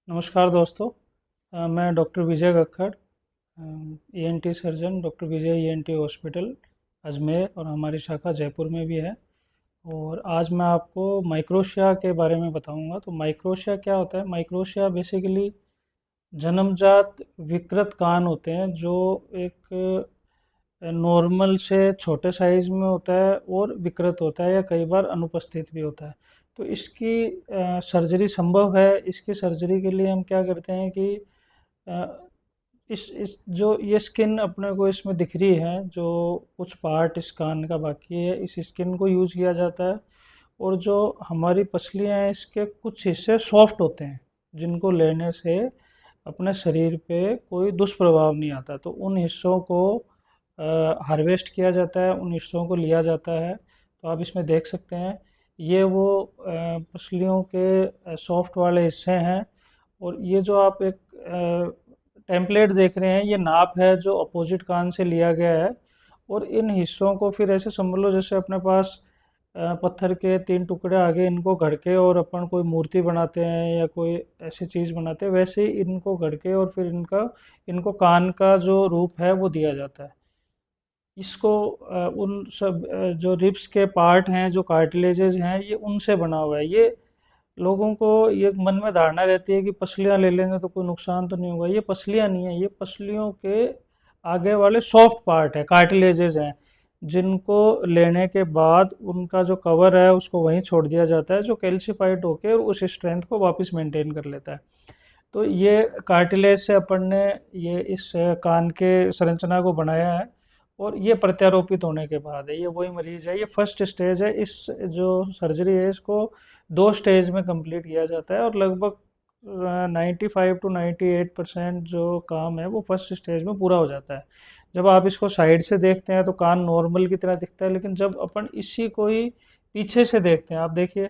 नमस्कार दोस्तों। मैं डॉक्टर विजय कक्कड़, ईएनटी सर्जन, डॉक्टर विजय ईएनटी हॉस्पिटल अजमेर, और हमारी शाखा जयपुर में भी है। और आज मैं आपको माइक्रोशिया के बारे में बताऊंगा। तो माइक्रोशिया क्या होता है? माइक्रोशिया बेसिकली जन्मजात विकृत कान होते हैं जो एक नॉर्मल से छोटे साइज में होता है और विकृत होता है या कई बार अनुपस्थित भी होता है। तो इसकी सर्जरी संभव है। इसकी सर्जरी के लिए हम क्या करते हैं कि अ, इस जो ये स्किन अपने को इसमें दिख रही है, जो कुछ पार्ट इस कान का बाकी है, इस स्किन को यूज़ किया जाता है। और जो हमारी पसलियाँ हैं इसके कुछ हिस्से सॉफ्ट होते हैं जिनको लेने से अपने शरीर पे कोई दुष्प्रभाव नहीं आता, तो उन हिस्सों को हार्वेस्ट किया जाता है, उन हिस्सों को लिया जाता है। तो आप इसमें देख सकते हैं, ये वो पसलियों के सॉफ्ट वाले हिस्से हैं। और ये जो आप एक टेम्पलेट देख रहे हैं, ये नाप है जो अपोजिट कान से लिया गया है। और इन हिस्सों को फिर ऐसे समझ लो जैसे अपने पास पत्थर के तीन टुकड़े आगे इनको घड़ के और अपन कोई मूर्ति बनाते हैं या कोई ऐसी चीज़ बनाते हैं, वैसे ही इनको घड़ के और फिर इनको कान का जो रूप है वो दिया जाता है। इसको उन सब जो रिब्स के पार्ट हैं, जो कार्टिलेजेस हैं, ये उनसे बना हुआ है। ये लोगों को ये मन में धारणा रहती है कि पसलियां ले लेंगे तो कोई नुकसान तो नहीं होगा। ये पसलियां नहीं है, ये पसलियों के आगे वाले सॉफ्ट पार्ट है, कार्टिलेजेस हैं, जिनको लेने के बाद उनका जो कवर है उसको वहीं छोड़ दिया जाता है, जो कैल्शिफाइड होकर उस स्ट्रेंथ को वापस मेंटेन कर लेता है। तो ये कार्टिलेज से अपन ने ये इस कान के संरचना को बनाया है। और ये प्रत्यारोपित होने के बाद है, ये वही मरीज है, ये फर्स्ट स्टेज है। इस जो सर्जरी है इसको दो स्टेज में कंप्लीट किया जाता है, और लगभग 95 to 98% जो काम है वो फर्स्ट स्टेज में पूरा हो जाता है। जब आप इसको साइड से देखते हैं तो कान नॉर्मल की तरह दिखता है, लेकिन जब अपन इसी को ही पीछे से देखते हैं, आप देखिए,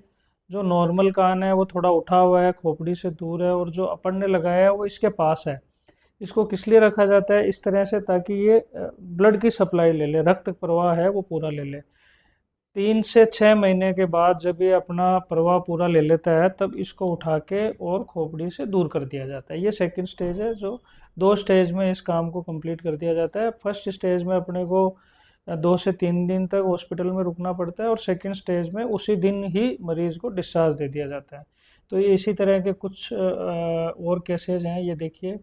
जो नॉर्मल कान है वो थोड़ा उठा हुआ है, खोपड़ी से दूर है, और जो अपन ने लगाया है वो इसके पास है। इसको किस लिए रखा जाता है इस तरह से? ताकि ये ब्लड की सप्लाई ले ले, रक्त प्रवाह है वो पूरा ले ले। 3 से 6 महीने के बाद जब ये अपना प्रवाह पूरा ले लेता है, तब इसको उठा के और खोपड़ी से दूर कर दिया जाता है। ये सेकंड स्टेज है, जो दो स्टेज में इस काम को कंप्लीट कर दिया जाता है। फर्स्ट स्टेज में अपने को 2 से 3 दिन तक हॉस्पिटल में रुकना पड़ता है, और सेकंड स्टेज में उसी दिन ही मरीज को डिस्चार्ज दे दिया जाता है। तो ये इसी तरह के कुछ और केसेज हैं, ये देखिए।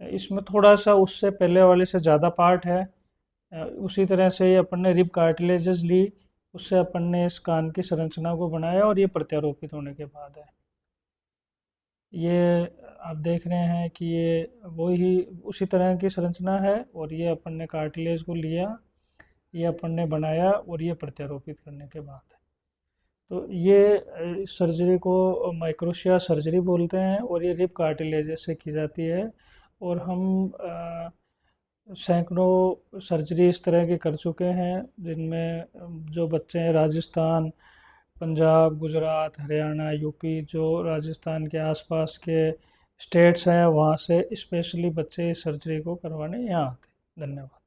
इसमें थोड़ा सा उससे पहले वाले से ज़्यादा पार्ट है। उसी तरह से ये अपन ने रिब कार्टिलेजेस ली, उससे अपन ने इस कान की संरचना को बनाया, और ये प्रत्यारोपित होने के बाद है। ये आप देख रहे हैं कि ये वही उसी तरह की संरचना है, और ये अपन ने कार्टिलेज को लिया, ये अपन ने बनाया, और ये प्रत्यारोपित करने के बाद है। तो ये सर्जरी को माइक्रोशिया सर्जरी बोलते हैं, और ये रिब कार्टिलेज से की जाती है। और हम सैकड़ों सर्जरी इस तरह के कर चुके हैं, जिनमें जो बच्चे हैं राजस्थान, पंजाब, गुजरात, हरियाणा, यूपी, जो राजस्थान के आसपास के स्टेट्स हैं, वहाँ से स्पेशली बच्चे इस सर्जरी को करवाने यहाँ आते हैं। धन्यवाद।